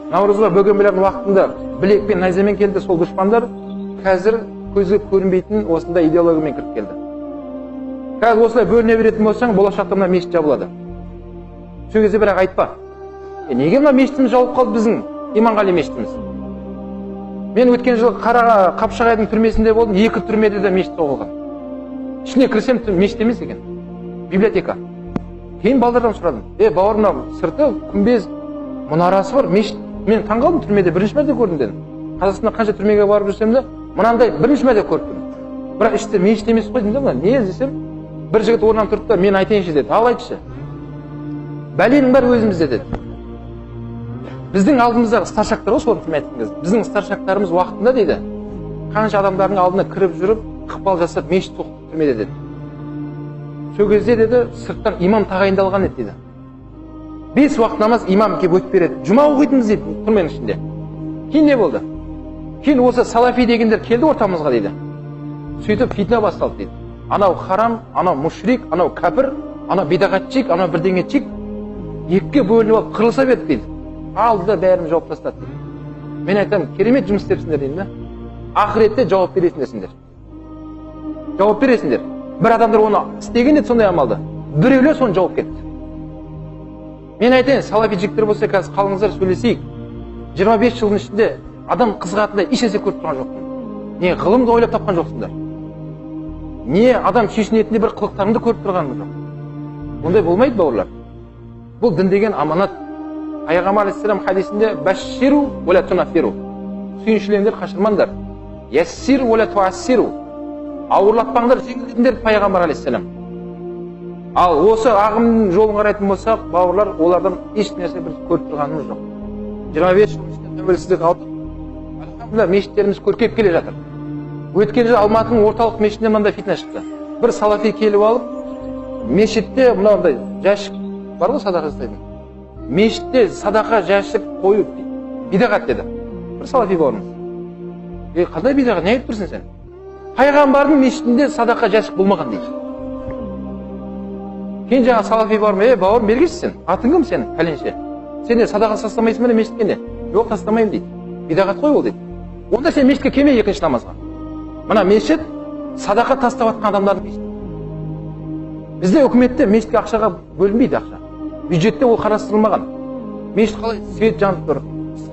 Наурызға бөгенбелердің уақытында білекпен найзамен келді сол дұшпандар, қазір көзге көрінбейтін осындай идеологиямен кіріп келді. Қазір осылай бөліне беретін болсаң, болашақта мына мешіт жабылады. Сол кезде бірақ айтпа. Неге мына мешітіміз жабылып қалды біздің Иманғали мешітіміз? Мен өткен жылы Қапшағайдың түрмесінде болдым, 2 түрмеде де мешіт соғылған. Ішіне кірсем мешіт емес екен, библиотека. Кейін балдардан сұрадым. Бауырым, сырты күмбез мұнарасы бар, мешіт. Мен таңғалдым, түрмеде бірінші мәрте көрдім дедім. Қазақстанда қанша түрмеге барып жүрсем де, мынандай бірінші мәрте көрдім. Бірақ іште мешіт емес қой деймін, не десем, бір жігіт орнынан тұрды да, мен айтайыншы деді. Ал айтшы. Бәленің бәрі өзімізде деді. Біздің алдымыздағы старшактар ғой, соны айтқан кез. Біздің старшактарымыз уақытында дейді, қанша адамдардың алдына кіріп жүріп, ықпал жасап, мешіт соқты түрмеде деді. Сол кезде деді, сырттан имам тағайындалған еді дейді. 5 уақыт намаз имам келіп өтіп береді. Жұма оқитынбыз дейді түрменің ішінде. Кейін не болды? Кейін осы салафи дегендер келді ортамызға дейді. Сөйтіп фитна басталды дейді. Анау харам, анау мушрик, анау кәпір, анау бидағатчик, анау бірдеңечик. Екіге бөлініп алып қырылыса берді дейді. Алды да бәрін жауап тастады дейді. Мен айтамын, керемет жұмыс істепсіңдер деймін да. Ақыретте жауап бересіңдер. Жауап бересіңдер. Бір адамдар оны істеген еді сондай амалды. Біреулер соны жауап кетті. Мен айтайын, салафи жігіттер болса, қазір қалыңыздар сөйлесейік. 25 жылдың ішінде адам қызығатындай еш нәрсе көріп тұрған жоқсың. Не ғылымды ойлап тапқан жоқсыңдар. Не адам сүйсінетіндей бір қылықтарыңды көріп тұрғаның жоқ. Ондай болмайды, бауырлар. Бұл дін деген аманат. Пайғамбар алейхиссалам хадисінде баширу уа тунафиру. Сүйіншілеңдер, қашырмаңдар. Яссир уа туассиру. Ауырлатпаңдар, жеңілдетіңдер пайғамбар алейхиссалам. Ал осы ағымның жолын қарайтын болсақ, бауырлар, олардан еш нәрсе бір көріп тұрғанымыз жоқ. 25 жыл ішінде тәуелсіздік алдық. Алхамдулилlah, мешіттеріміз көркейіп келе жатыр. Өткен жылы Алматының орталық мешітінде мынандай фитна шықты. Бір салафи келіп алып, мешітте мынандай жәшік бар ғой, садақа жасайтын. Мешітте садақа жәшік қойып бидағат деді. Бір салафи бауырымыз. Қандай бидағат, не айтып тұрсың сен? Пайғамбардың мешітінде садақа жәшік болмаған дейді. Кейін жаңа салафи бауырым, бауырым бергеші сен, атың кім сенің, пәленше. Сен де садақа тастамайсың ба мешітке не? Жоқ, тастамаймын дейді. Бидағат қой ол дейді. Онда сен мешітке келме екінші намазға. Мына мешіт садақа тастап жатқан адамдардың мешіті. Бізде үкіметте мешітке ақшаға бөлінбейді ақша. Бюджетте ол қарастырылмаған. Мешіт қалай свет жанып тұр,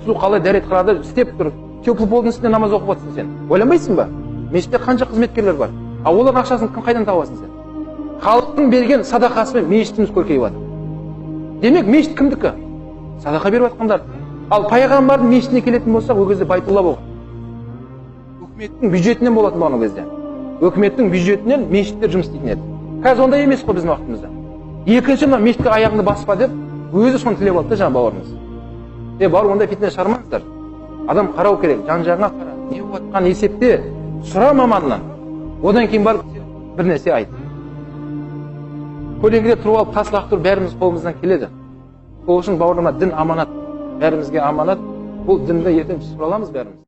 су қалай дәретханада істеп тұр. Теплый полдың үстінде намаз оқып отырсың сен. Ойланбайсың ба? Мешітте қанша қызметкерлер бар. А олардың ақшасын кім қайдан табасың сен? Халықтың берген садақасымен мешітіміз көркейіп жатыр. Демек мешіт кімдікі? Садақа беріп жатқандар. Ал пайғамбардың мешітіне келетін болсақ, ол кезде Байтулла болды. Үкіметтің бюджетінен болатын болған ол кезде. Үкіметтің бюджетінен мешіттер жұмыс істейтін еді. Қазір ондай емес қой біздің уақытымызда. Екінші мына мешітке аяғыңды баспа деп, өзі соны тілеп алды да жаңа бауырымыз. Бауыр, ондай фитна шығармаңыздар. Адам қарау керек, жан-жағыңа қара. Не болып жатқанын есепте, сұра маманнан. Одан кейін барып бір нәрсе айт. Көлеңкеде тұрып алып тас лақтырып бәріміз қолымыздан келеді. Сол үшін бауырларыма, дін аманат. Бәрімізге аманат. Бұл дінді ертең түсіп аламыз бәріміз.